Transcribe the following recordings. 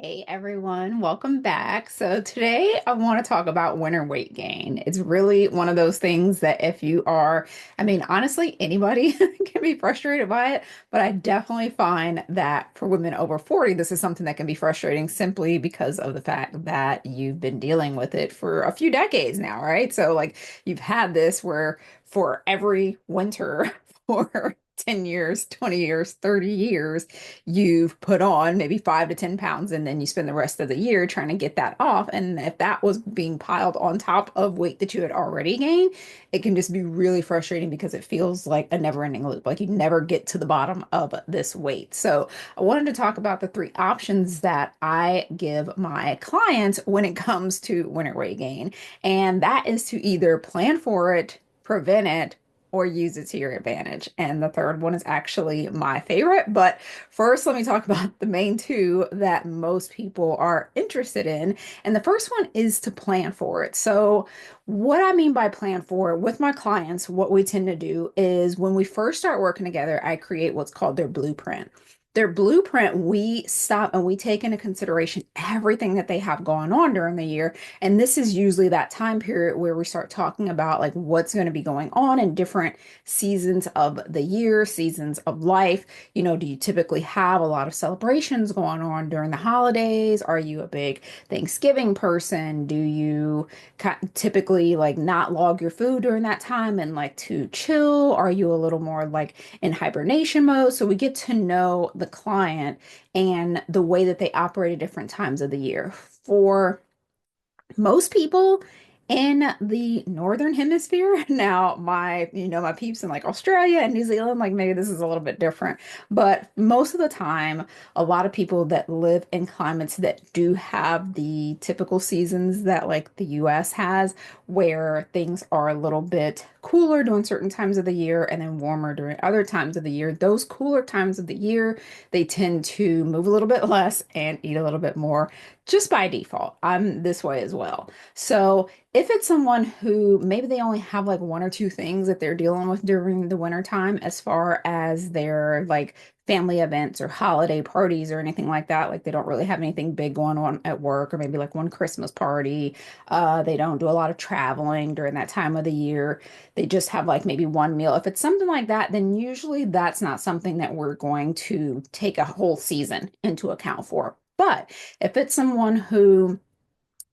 Hey everyone, welcome back. So today I want to talk about winter weight gain. It's really one of those things that if you are, honestly, anybody can be frustrated by it, but I definitely find that for women over 40, this is something that can be frustrating simply because of the fact that you've been dealing with it for a few decades now, right? So like you've had this where for every winter for 10 years, 20 years, 30 years, you've put on maybe 5 to 10 pounds and then you spend the rest of the year trying to get that off. And if that was being piled on top of weight that you had already gained, it can just be really frustrating because it feels like a never-ending loop. Like you never get to the bottom of this weight. So I wanted to talk about the three options that I give my clients when it comes to winter weight gain. And that is to either plan for it, prevent it, or use it to your advantage. And the third one is actually my favorite. But first, let me talk about the main two that most people are interested in. And the first one is to plan for it. So, what I mean by plan for it with my clients, what we tend to do is when we first start working together, I create what's called their blueprint. Their blueprint, we stop and we take into consideration everything that they have going on during the year. And this is usually that time period where we start talking about like what's going to be going on in different seasons of the year, seasons of life. Do you typically have a lot of celebrations going on during the holidays? Are you a big Thanksgiving person? Do you typically like not log your food during that time and like to chill? Are you a little more like in hibernation mode? So we get to know the client and the way that they operate at different times of the year. For most people in the northern hemisphere, now my peeps in like Australia and New Zealand, like maybe this is a little bit different, but most of the time a lot of people that live in climates that do have the typical seasons that like the US has, where things are a little bit cooler during certain times of the year and then warmer during other times of the year. Those cooler times of the year, they tend to move a little bit less and eat a little bit more just by default. I'm this way as well. So if it's someone who maybe they only have like one or two things that they're dealing with during the winter time, as far as their like family events or holiday parties or anything like that, like they don't really have anything big going on at work, or maybe like one Christmas party. They don't do a lot of traveling during that time of the year. They just have like maybe one meal. If it's something like that, then usually that's not something that we're going to take a whole season into account for. But if it's someone who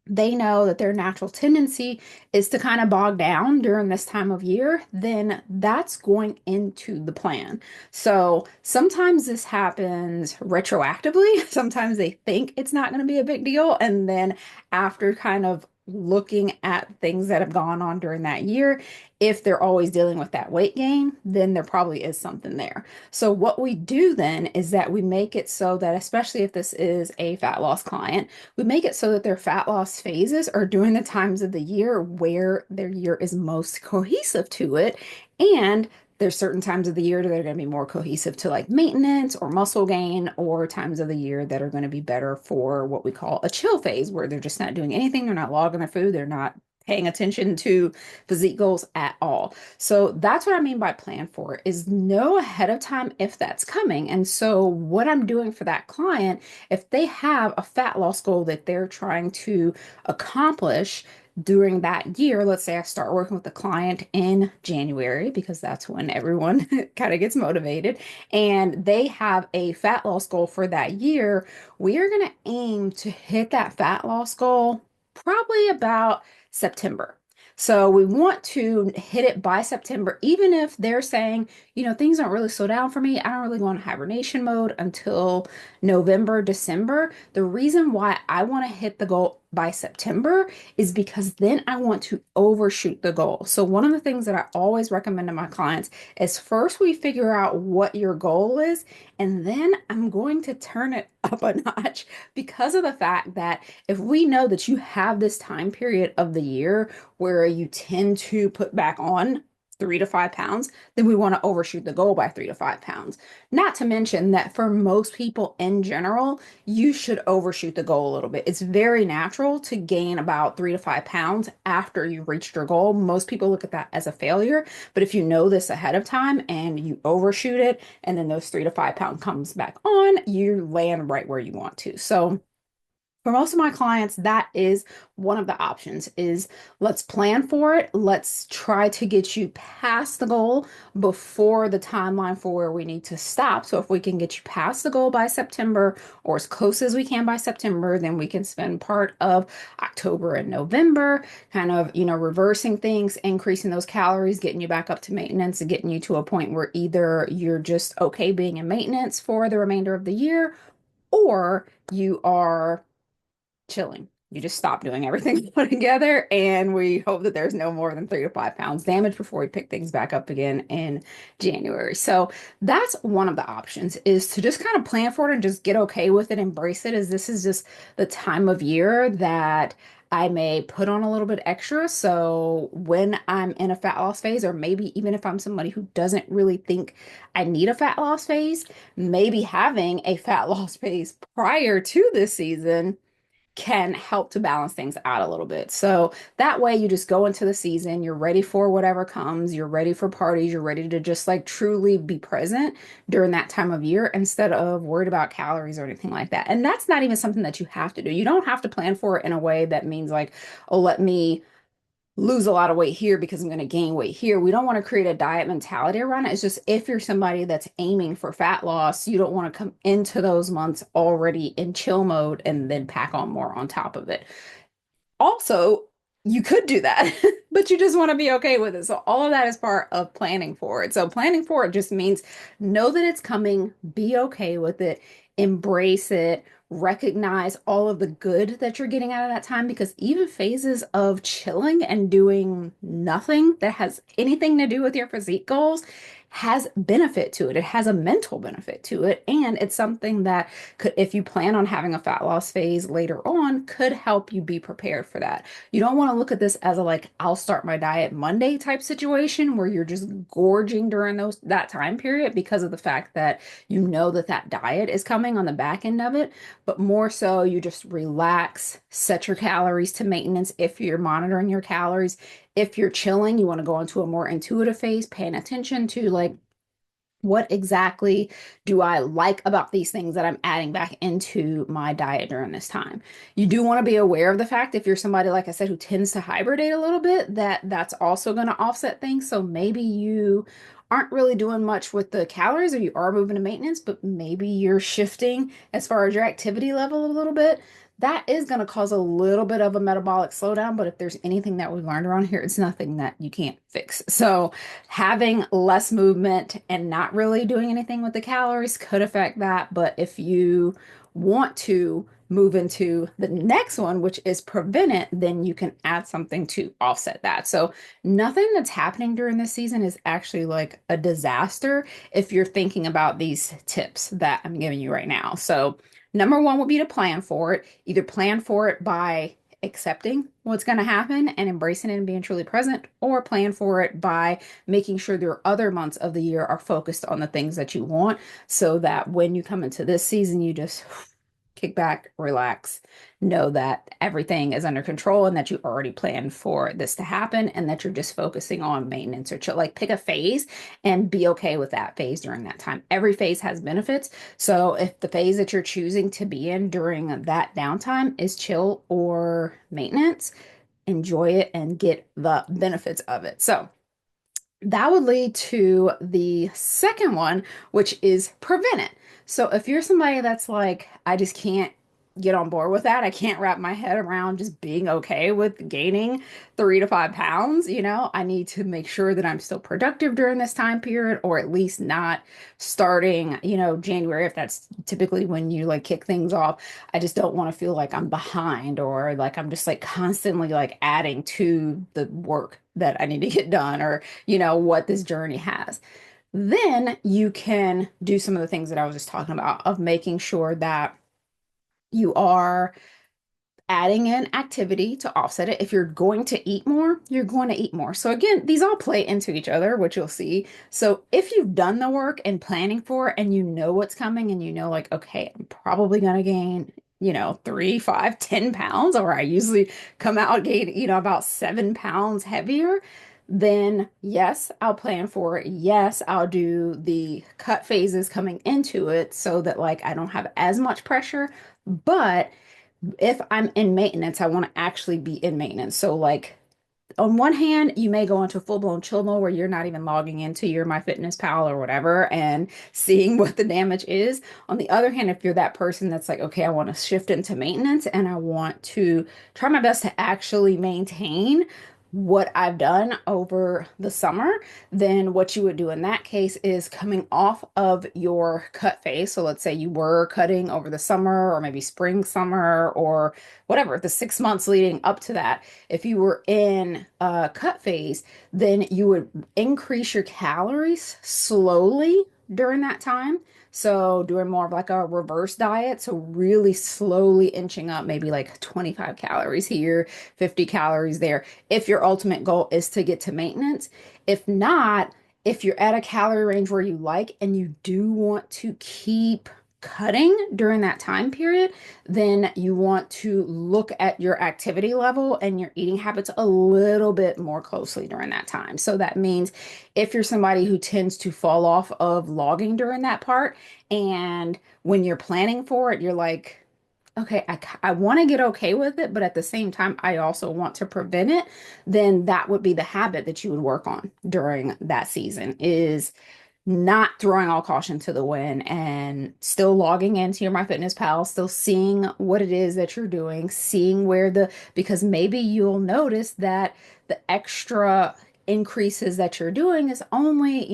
they know that their natural tendency is to kind of bog down during this time of year, then that's going into the plan. So sometimes this happens retroactively. Sometimes they think it's not going to be a big deal. And then after kind of looking at things that have gone on during that year, if they're always dealing with that weight gain, then there probably is something there. So what we do then is that we make it so that, especially if this is a fat loss client, we make it so that their fat loss phases are during the times of the year where their year is most cohesive to it. And there's certain times of the year that are going to be more cohesive to like maintenance or muscle gain, or times of the year that are going to be better for what we call a chill phase, where they're just not doing anything. They're not logging their food. They're not paying attention to physique goals at all. So that's what I mean by plan for, is know ahead of time if that's coming. And so what I'm doing for that client, if they have a fat loss goal that they're trying to accomplish during that year, let's say I start working with the client in January, because that's when everyone kind of gets motivated, and they have a fat loss goal for that year, we are going to aim to hit that fat loss goal probably about September. So we want to hit it by September, even if they're saying, things don't really slow down for me. I don't really go into hibernation mode until November, December. The reason why I want to hit the goal by September is because then I want to overshoot the goal. So one of the things that I always recommend to my clients is first we figure out what your goal is, and then I'm going to turn it up a notch, because of the fact that if we know that you have this time period of the year where you tend to put back on 3 to 5 pounds, then we want to overshoot the goal by 3 to 5 pounds. Not to mention that for most people in general, you should overshoot the goal a little bit. It's very natural to gain about 3 to 5 pounds after you've reached your goal. Most people look at that as a failure, but if you know this ahead of time and you overshoot it, and then those 3 to 5 pound comes back on, you land right where you want to. So For most of my clients, that is one of the options is let's plan for it. Let's try to get you past the goal before the timeline for where we need to stop. So if we can get you past the goal by September or as close as we can by September, then we can spend part of October and November kind of, reversing things, increasing those calories, getting you back up to maintenance and getting you to a point where either you're just okay being in maintenance for the remainder of the year or you are chilling. You just stop doing everything together, and we hope that there's no more than 3 to 5 pounds damage before we pick things back up again in January. So that's one of the options is to just kind of plan for it and just get okay with it, embrace it, as this is just the time of year that I may put on a little bit extra. So when I'm in a fat loss phase, or maybe even if I'm somebody who doesn't really think I need a fat loss phase, maybe having a fat loss phase prior to this season can help to balance things out a little bit. So that way you just go into the season, you're ready for whatever comes, you're ready for parties, you're ready to just like truly be present during that time of year instead of worried about calories or anything like that. And that's not even something that you have to do. You don't have to plan for it in a way that means like, oh, let me lose a lot of weight here because I'm going to gain weight here. We don't want to create a diet mentality around it. It's just if you're somebody that's aiming for fat loss, you don't want to come into those months already in chill mode and then pack on more on top of it. Also, you could do that, but you just want to be okay with it. So all of that is part of planning for it. So planning for it just means know that it's coming, be okay with it, embrace it, recognize all of the good that you're getting out of that time because even phases of chilling and doing nothing that has anything to do with your physique goals has benefit to it. It has a mental benefit to it. And it's something that could, if you plan on having a fat loss phase later on, could help you be prepared for that. You don't want to look at this as a like, I'll start my diet Monday type situation where you're just gorging during that time period because of the fact that you know that that diet is coming on the back end of it, but more so you just relax, set your calories to maintenance if you're monitoring your calories. If you're chilling, you want to go into a more intuitive phase, paying attention to like what exactly do I like about these things that I'm adding back into my diet during this time? You do want to be aware of the fact if you're somebody, like I said, who tends to hibernate a little bit, that that's also going to offset things. So maybe you aren't really doing much with the calories or you are moving to maintenance, but maybe you're shifting as far as your activity level a little bit. That is going to cause a little bit of a metabolic slowdown, but if there's anything that we've learned around here, it's nothing that you can't fix. So having less movement and not really doing anything with the calories could affect that. But if you want to move into the next one, which is prevent it, then you can add something to offset that. So nothing that's happening during this season is actually like a disaster if you're thinking about these tips that I'm giving you right now. So number one would be to plan for it. Either plan for it by accepting what's going to happen and embracing it and being truly present, or plan for it by making sure your other months of the year are focused on the things that you want so that when you come into this season, you just kick back, relax, know that everything is under control and that you already planned for this to happen and that you're just focusing on maintenance or chill. Like pick a phase and be okay with that phase during that time. Every phase has benefits. So if the phase that you're choosing to be in during that downtime is chill or maintenance, enjoy it and get the benefits of it. So that would lead to the second one, which is prevent it. So if you're somebody that's like, I just can't get on board with that, I can't wrap my head around just being okay with gaining 3 to 5 pounds, I need to make sure that I'm still productive during this time period, or at least not starting, January, if that's typically when you like kick things off. I just don't want to feel like I'm behind or like I'm just like constantly like adding to the work that I need to get done or what this journey has. Then you can do some of the things that I was just talking about of making sure that you are adding in activity to offset it. If you're going to eat more, you're going to eat more. So again, these all play into each other, which you'll see. So if you've done the work and planning for it and you know what's coming and you know like, okay, I'm probably going to gain 3, 5, 10 pounds, or I usually come out gain, about 7 pounds heavier, then yes, I'll plan for it. Yes, I'll do the cut phases coming into it so that like I don't have as much pressure. But if I'm in maintenance, I want to actually be in maintenance. So like on one hand, you may go into full-blown chill mode where you're not even logging into your MyFitnessPal or whatever and seeing what the damage is. On the other hand, if you're that person that's like, okay, I want to shift into maintenance and I want to try my best to actually maintain what I've done over the summer, then what you would do in that case is coming off of your cut phase. So let's say you were cutting over the summer or maybe spring, summer, or whatever, the 6 months leading up to that. If you were in a cut phase, then you would increase your calories slowly during that time. So doing more of like a reverse diet. So really slowly inching up, maybe like 25 calories here, 50 calories there, if your ultimate goal is to get to maintenance. If not, if you're at a calorie range where you like and you do want to keep cutting during that time period, then you want to look at your activity level and your eating habits a little bit more closely during that time. So that means if you're somebody who tends to fall off of logging during that part, and when you're planning for it, you're like, okay, I want to get okay with it, but at the same time, I also want to prevent it, then that would be the habit that you would work on during that season is not throwing all caution to the wind and still logging into your MyFitnessPal, still seeing what it is that you're doing, seeing where because maybe you'll notice that the extra increases that you're doing is only,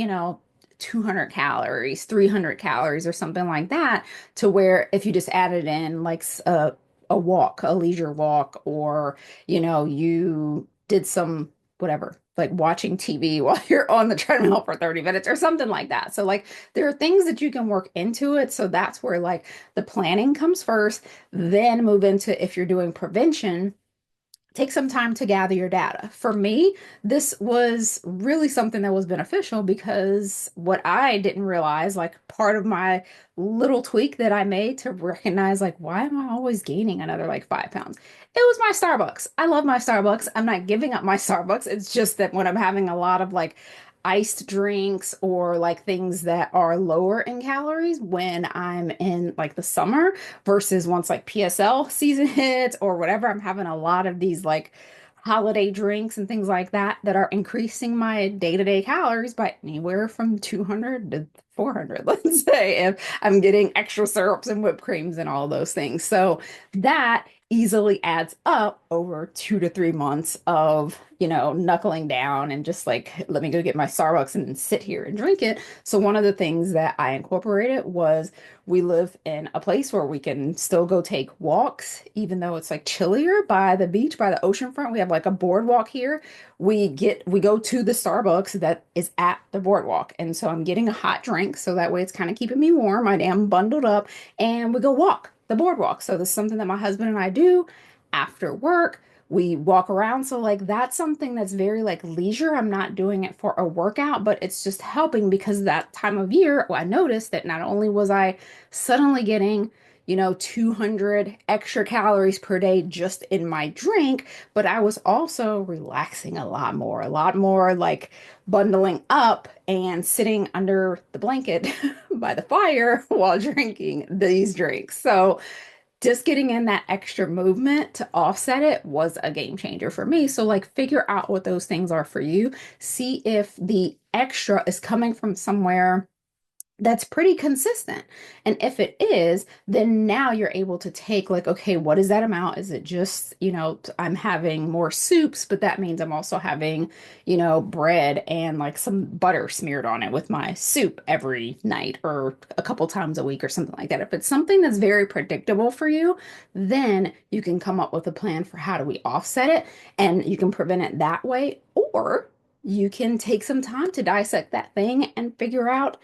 200 calories, 300 calories, or something like that, to where if you just added in like a walk, a leisure walk, or, you did some whatever, like watching TV while you're on the treadmill for 30 minutes or something like that. So, like, there are things that you can work into it. So, that's where like the planning comes first, then move into if you're doing prevention. Take some time to gather your data. For me, this was really something that was beneficial because what I didn't realize, like part of my little tweak that I made to recognize, like, why am I always gaining another like 5 pounds? It was my Starbucks. I love my Starbucks. I'm not giving up my Starbucks. It's just that when I'm having a lot of like iced drinks or like things that are lower in calories when I'm in like the summer versus once like PSL season hits or whatever, I'm having a lot of these like holiday drinks and things like that that are increasing my day-to-day calories by anywhere from 200 to 400, let's say, if I'm getting extra syrups and whipped creams and all those things. So that easily adds up over 2 to 3 months of, knuckling down and just like, let me go get my Starbucks and sit here and drink it. So one of the things that I incorporated was we live in a place where we can still go take walks, even though it's like chillier by the beach, by the ocean front. We have like a boardwalk here. We go to the Starbucks that is at the boardwalk. And so I'm getting a hot drink. So that way it's kind of keeping me warm. I am bundled up and we go walk the boardwalk. So this is something that my husband and I do after work. We walk around. So like that's something that's very like leisure. I'm not doing it for a workout, but it's just helping because that time of year, I noticed that not only was I suddenly getting, 200 extra calories per day just in my drink, but I was also relaxing a lot more like bundling up and sitting under the blanket by the fire while drinking these drinks. So just getting in that extra movement to offset it was a game changer for me. So, like, figure out what those things are for you. See if the extra is coming from somewhere that's pretty consistent. And if it is, then now you're able to take like, okay, what is that amount? Is it just, I'm having more soups, but that means I'm also having, bread and like some butter smeared on it with my soup every night or a couple times a week or something like that. If it's something that's very predictable for you, then you can come up with a plan for how do we offset it and you can prevent it that way. Or you can take some time to dissect that thing and figure out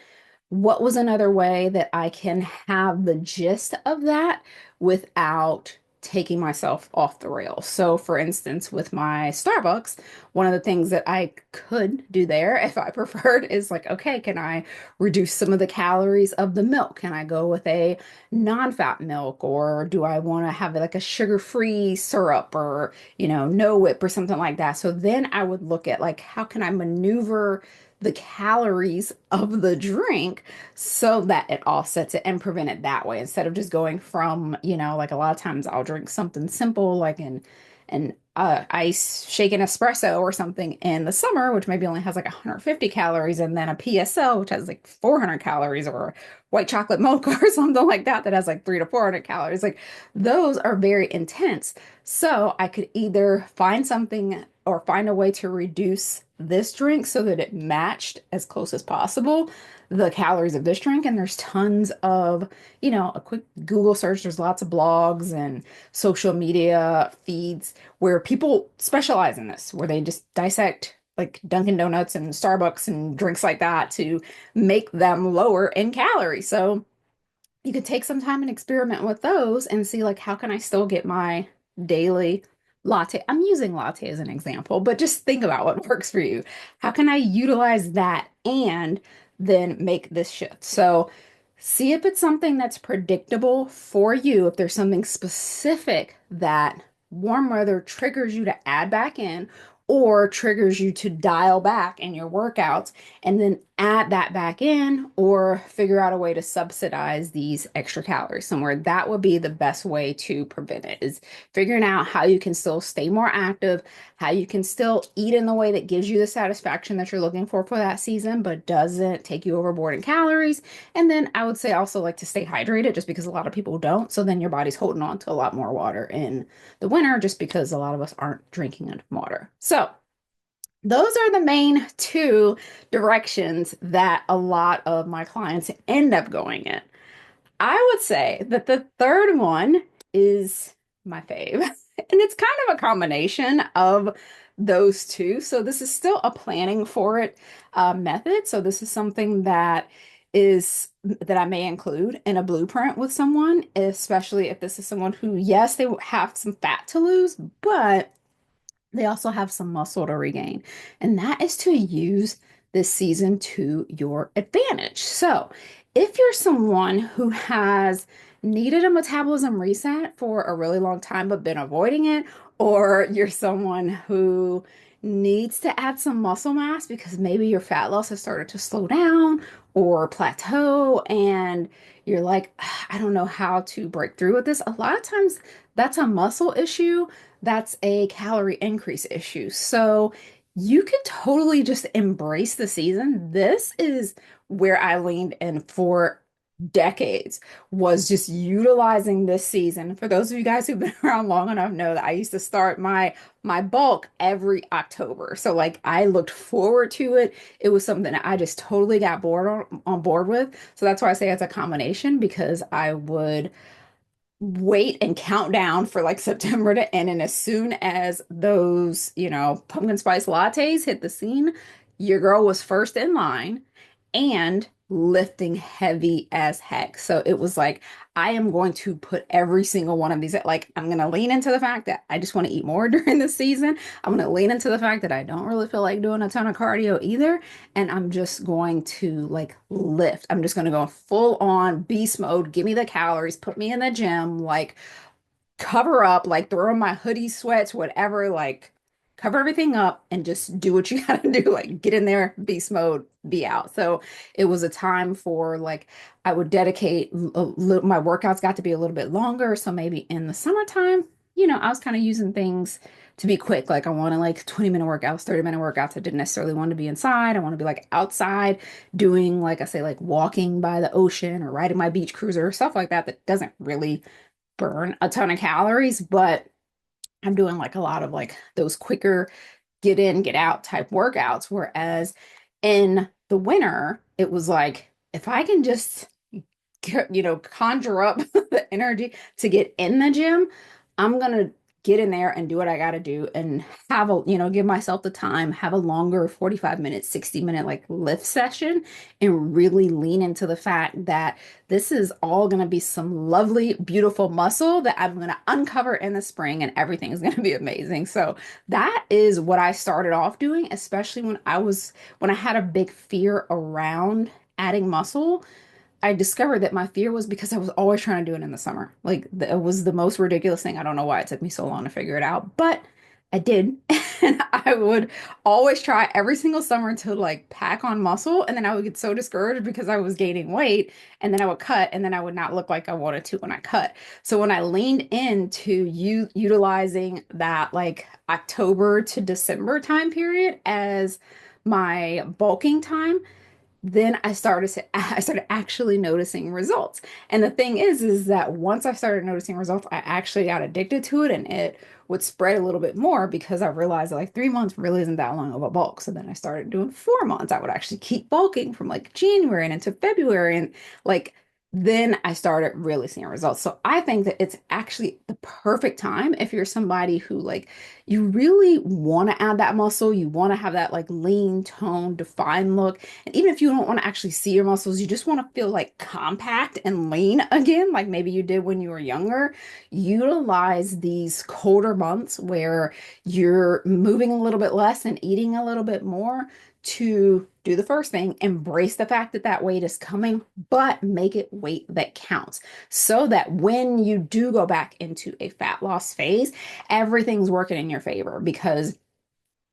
what was another way that I can have the gist of that without taking myself off the rails? So, for instance, with my Starbucks, one of the things that I could do there if I preferred is like, okay, can I reduce some of the calories of the milk? Can I go with a non-fat milk? Or do I want to have like a sugar-free syrup or, no whip or something like that? So then I would look at like, how can I maneuver the calories of the drink so that it offsets it and prevent it that way instead of just going from, like a lot of times I'll drink something simple like an ice shaken espresso or something in the summer, which maybe only has like 150 calories, and then a PSL, which has like 400 calories, or white chocolate mocha or something like that that has like 300 to 400 calories. Like those are very intense. So I could either find something or find a way to reduce this drink so that it matched as close as possible the calories of this drink. And there's tons of, a quick Google search, there's lots of blogs and social media feeds where people specialize in this, where they just dissect like Dunkin' Donuts and Starbucks and drinks like that to make them lower in calories. So you could take some time and experiment with those and see like how can I still get my daily latte. I'm using latte as an example, but just think about what works for you. How can I utilize that and then make this shift? So see if it's something that's predictable for you, if there's something specific that warm weather triggers you to add back in or triggers you to dial back in your workouts, and then add that back in or figure out a way to subsidize these extra calories somewhere. That would be the best way to prevent it, is figuring out how you can still stay more active, how you can still eat in the way that gives you the satisfaction that you're looking for that season, but doesn't take you overboard in calories. And then I would say also like to stay hydrated, just because a lot of people don't. So then your body's holding on to a lot more water in the winter just because a lot of us aren't drinking enough water. So those are the main two directions that a lot of my clients end up going in. I would say that the third one is my fave. And it's kind of a combination of those two. So this is still a planning for it method. So this is something that I may include in a blueprint with someone, especially if this is someone who, yes, they have some fat to lose, but they also have some muscle to regain, and that is to use this season to your advantage. So, if you're someone who has needed a metabolism reset for a really long time but been avoiding it, or you're someone who needs to add some muscle mass because maybe your fat loss has started to slow down or plateau, and you're like, I don't know how to break through with this. A lot of times that's a muscle issue, that's a calorie increase issue. So you can totally just embrace the season. This is where I leaned in for decades, was just utilizing this season. For those of you guys who've been around long enough know that I used to start my bulk every October. So like I looked forward to it. It was something that I just totally got on board with. So that's why I say it's a combination, because I would wait and count down for like September to end. And as soon as those, pumpkin spice lattes hit the scene, your girl was first in line and lifting heavy as heck. So it was like, I am going to put every single one of these, like, I'm going to lean into the fact that I just want to eat more during the season. I'm going to lean into the fact that I don't really feel like doing a ton of cardio either. And I'm just going to like lift. I'm just going to go full on beast mode. Give me the calories, put me in the gym, like cover up, like throw on my hoodie, sweats, whatever, like cover everything up and just do what you gotta do. Like get in there, beast mode, be out. So it was a time for like, I would dedicate my workouts got to be a little bit longer. So maybe in the summertime, I was kind of using things to be quick. Like I wanted like 20-minute workouts, 30-minute workouts. I didn't necessarily want to be inside. I want to be like outside doing, like I say, like walking by the ocean or riding my beach cruiser, stuff like that, that doesn't really burn a ton of calories, but I'm doing like a lot of like those quicker get in, get out type workouts. Whereas in the winter, it was like, if I can just conjure up the energy to get in the gym, I'm gonna get in there and do what I gotta do and have give myself the time, have a longer 45 minute, 60-minute like lift session, and really lean into the fact that this is all gonna be some lovely, beautiful muscle that I'm gonna uncover in the spring, and everything is gonna be amazing. So that is what I started off doing, especially when I had a big fear around adding muscle. I discovered that my fear was because I was always trying to do it in the summer. Like it was the most ridiculous thing. I don't know why it took me so long to figure it out, but I did. And I would always try every single summer to like pack on muscle. And then I would get so discouraged because I was gaining weight. And then I would cut, and then I would not look like I wanted to when I cut. So when I leaned into utilizing that like October to December time period as my bulking time, then I started actually noticing results. And the thing is that once I started noticing results, I actually got addicted to it, and it would spread a little bit more because I realized that like 3 months really isn't that long of a bulk. So then I started doing 4 months. I would actually keep bulking from like January and into February, and like then I started really seeing results. So I think that it's actually the perfect time if you're somebody who like you really want to add that muscle, you want to have that like lean, toned, defined look. And even if you don't want to actually see your muscles, you just want to feel like compact and lean again, like maybe you did when you were younger. Utilize these colder months where you're moving a little bit less and eating a little bit more to do the first thing, embrace the fact that that weight is coming, but make it weight that counts so that when you do go back into a fat loss phase, everything's working in your favor because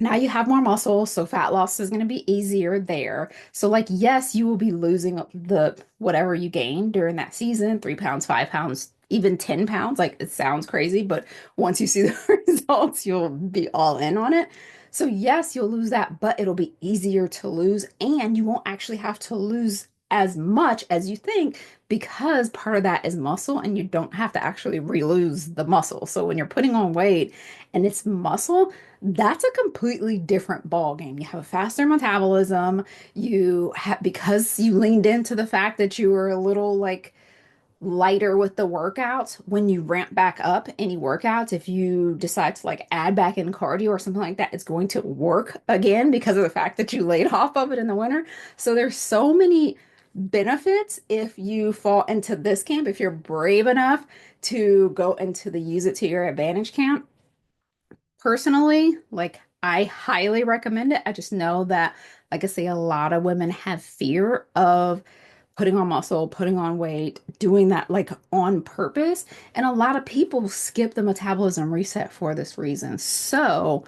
now you have more muscle, so fat loss is going to be easier there. So, like, yes, you will be losing the whatever you gained during that season, 3 pounds, 5 pounds, even 10 pounds. Like, it sounds crazy, but once you see the results, you'll be all in on it. So, yes, you'll lose that, but it'll be easier to lose, and you won't actually have to lose as much as you think because part of that is muscle, and you don't have to actually re-lose the muscle. So, when you're putting on weight and it's muscle, that's a completely different ball game. You have a faster metabolism. You have because you leaned into the fact that you were a little like lighter with the workouts. When you ramp back up any workouts, if you decide to like add back in cardio or something like that, it's going to work again because of the fact that you laid off of it in the winter. So there's so many benefits if you fall into this camp, if you're brave enough to go into the use it to your advantage camp. Personally, like I highly recommend it. I just know that, like I say, a lot of women have fear of putting on muscle, putting on weight, doing that like on purpose. And a lot of people skip the metabolism reset for this reason. So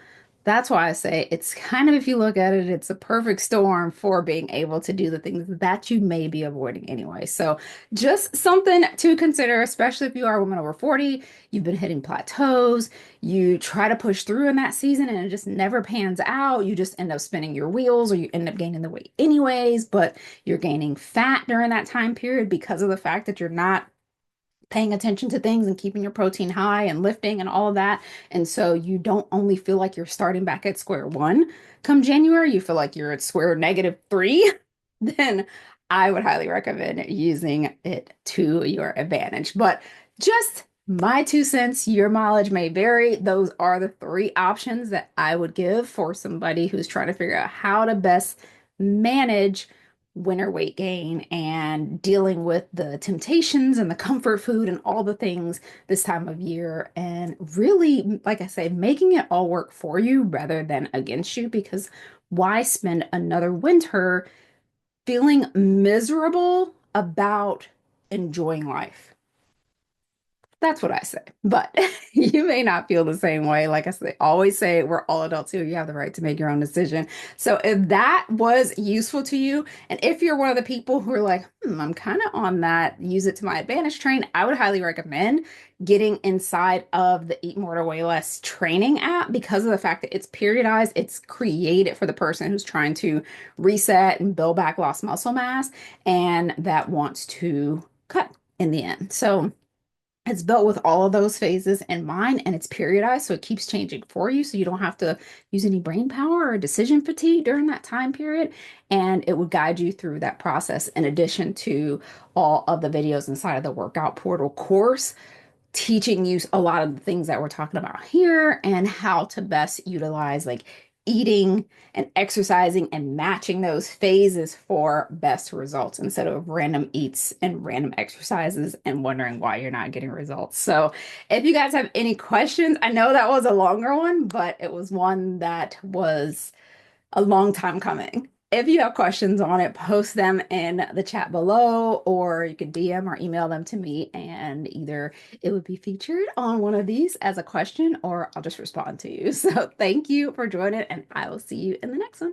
that's why I say it's kind of, if you look at it, it's a perfect storm for being able to do the things that you may be avoiding anyway. So just something to consider, especially if you are a woman over 40, you've been hitting plateaus, you try to push through in that season and it just never pans out. You just end up spinning your wheels or you end up gaining the weight anyways, but you're gaining fat during that time period because of the fact that you're not paying attention to things and keeping your protein high and lifting and all of that. And so you don't only feel like you're starting back at square one come January, you feel like you're at square -3, then I would highly recommend using it to your advantage. But just my 2 cents, your mileage may vary. Those are the three options that I would give for somebody who's trying to figure out how to best manage winter weight gain and dealing with the temptations and the comfort food and all the things this time of year. And really, like I say, making it all work for you rather than against you, because why spend another winter feeling miserable about enjoying life? That's what I say. But you may not feel the same way. Like I say, always say we're all adults here. You have the right to make your own decision. So if that was useful to you, and if you're one of the people who are like, I'm kind of on that, use it to my advantage train, I would highly recommend getting inside of the Eat More to Weigh Less training app because of the fact that it's periodized. It's created for the person who's trying to reset and build back lost muscle mass and that wants to cut in the end. So it's built with all of those phases in mind and it's periodized, so it keeps changing for you. So you don't have to use any brain power or decision fatigue during that time period. And it will guide you through that process in addition to all of the videos inside of the workout portal course teaching you a lot of the things that we're talking about here and how to best utilize like eating and exercising and matching those phases for best results instead of random eats and random exercises and wondering why you're not getting results. So, if you guys have any questions, I know that was a longer one, but it was one that was a long time coming. if you have questions on it, post them in the chat below, or you can DM or email them to me, and either it would be featured on one of these as a question, or I'll just respond to you. So thank you for joining, and I will see you in the next one.